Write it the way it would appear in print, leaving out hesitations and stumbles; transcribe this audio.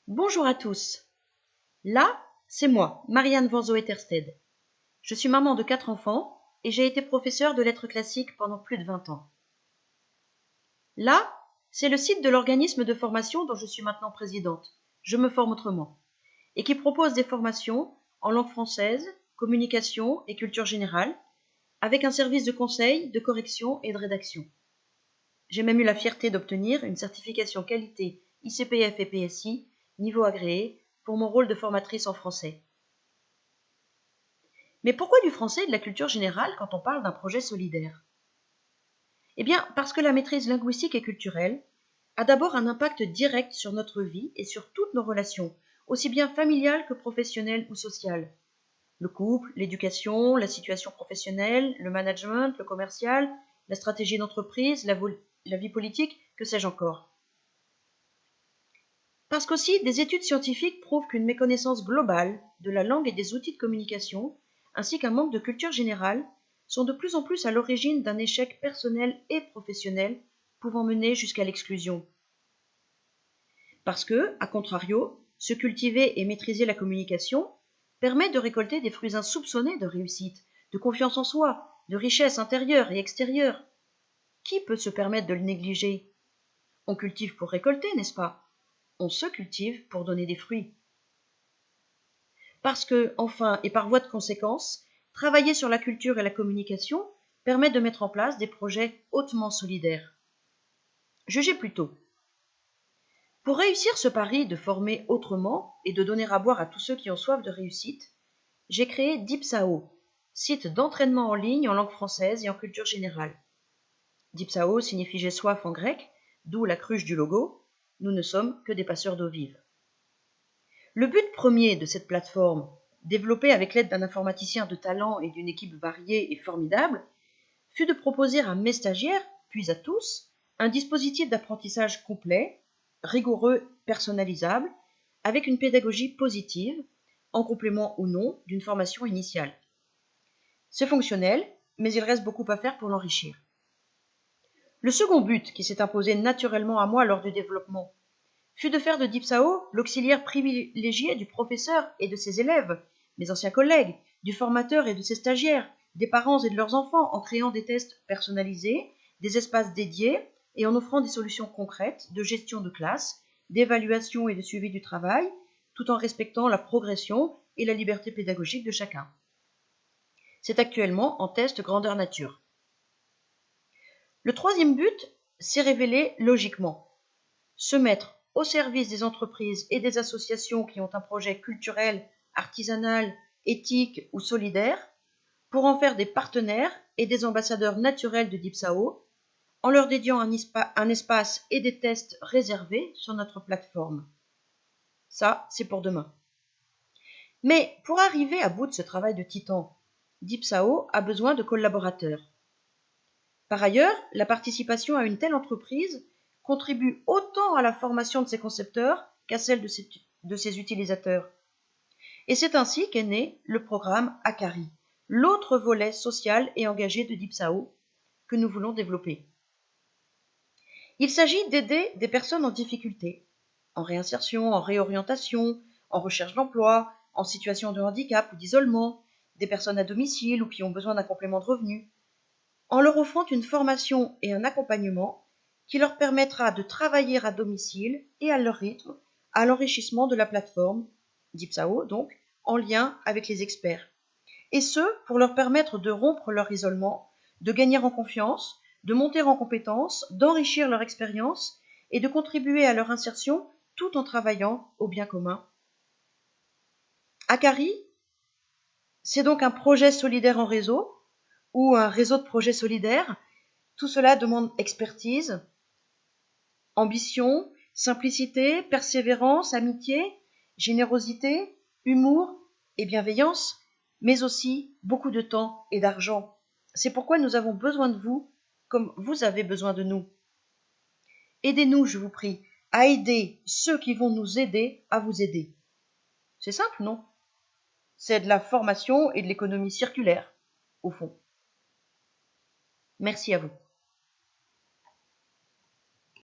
Bonjour à tous. Là, c'est moi, Marianne Van Zo-Ettersted. Je suis maman de 4 enfants et j'ai été professeure de lettres classiques pendant plus de 20 ans. Là, c'est le site de l'organisme de formation dont je suis maintenant présidente, Je me forme autrement, et qui propose des formations en langue française, communication et culture générale, avec un service de conseil, de correction et de rédaction. J'ai même eu la fierté d'obtenir une certification qualité ICPF et PSI, niveau agréé, pour mon rôle de formatrice en français. Mais pourquoi du français et de la culture générale quand on parle d'un projet solidaire? Eh bien, parce que la maîtrise linguistique et culturelle a d'abord un impact direct sur notre vie et sur toutes nos relations, aussi bien familiales que professionnelles ou sociales. Le couple, l'éducation, la situation professionnelle, le management, le commercial, la stratégie d'entreprise, la vie politique, que sais-je encore. Parce qu'aussi, des études scientifiques prouvent qu'une méconnaissance globale de la langue et des outils de communication, ainsi qu'un manque de culture générale, sont de plus en plus à l'origine d'un échec personnel et professionnel pouvant mener jusqu'à l'exclusion. Parce que, à contrario, se cultiver et maîtriser la communication permet de récolter des fruits insoupçonnés de réussite, de confiance en soi, de richesse intérieure et extérieure. Qui peut se permettre de le négliger? On cultive pour récolter, n'est-ce pas? On se cultive pour donner des fruits. Parce que, enfin, et par voie de conséquence, travailler sur la culture et la communication permet de mettre en place des projets hautement solidaires. Jugez plutôt. Pour réussir ce pari de former autrement et de donner à boire à tous ceux qui ont soif de réussite, j'ai créé Dipsao, site d'entraînement en ligne en langue française et en culture générale. Dipsao signifie j'ai soif en grec, d'où la cruche du logo. Nous ne sommes que des passeurs d'eau vive. Le but premier de cette plateforme, développée avec l'aide d'un informaticien de talent et d'une équipe variée et formidable, fut de proposer à mes stagiaires, puis à tous, un dispositif d'apprentissage complet, rigoureux, personnalisable, avec une pédagogie positive, en complément ou non d'une formation initiale. C'est fonctionnel, mais il reste beaucoup à faire pour l'enrichir. Le second but qui s'est imposé naturellement à moi lors du développement fut de faire de Dipsao l'auxiliaire privilégié du professeur et de ses élèves, mes anciens collègues, du formateur et de ses stagiaires, des parents et de leurs enfants, en créant des tests personnalisés, des espaces dédiés et en offrant des solutions concrètes de gestion de classe, d'évaluation et de suivi du travail, tout en respectant la progression et la liberté pédagogique de chacun. C'est actuellement en test grandeur nature. Le troisième but s'est révélé logiquement. Se mettre au service des entreprises et des associations qui ont un projet culturel, artisanal, éthique ou solidaire, pour en faire des partenaires et des ambassadeurs naturels de Dipsao, en leur dédiant un espace et des tests réservés sur notre plateforme. Ça, c'est pour demain. Mais pour arriver à bout de ce travail de titan, Dipsao a besoin de collaborateurs. Par ailleurs, la participation à une telle entreprise contribue autant à la formation de ses concepteurs qu'à celle de ses utilisateurs. Et c'est ainsi qu'est né le programme Akari, l'autre volet social et engagé de Dipsao que nous voulons développer. Il s'agit d'aider des personnes en difficulté, en réinsertion, en réorientation, en recherche d'emploi, en situation de handicap ou d'isolement, des personnes à domicile ou qui ont besoin d'un complément de revenu, en leur offrant une formation et un accompagnement qui leur permettra de travailler à domicile et à leur rythme, à l'enrichissement de la plateforme, Dipsao donc, en lien avec les experts. Et ce, pour leur permettre de rompre leur isolement, de gagner en confiance, de monter en compétences, d'enrichir leur expérience et de contribuer à leur insertion tout en travaillant au bien commun. Akari, c'est donc un projet solidaire en réseau ou un réseau de projets solidaires. Tout cela demande expertise, ambition, simplicité, persévérance, amitié, générosité, humour et bienveillance, mais aussi beaucoup de temps et d'argent. C'est pourquoi nous avons besoin de vous comme vous avez besoin de nous. Aidez-nous, je vous prie, à aider ceux qui vont nous aider à vous aider. C'est simple, non? C'est de la formation et de l'économie circulaire, au fond. Merci à vous.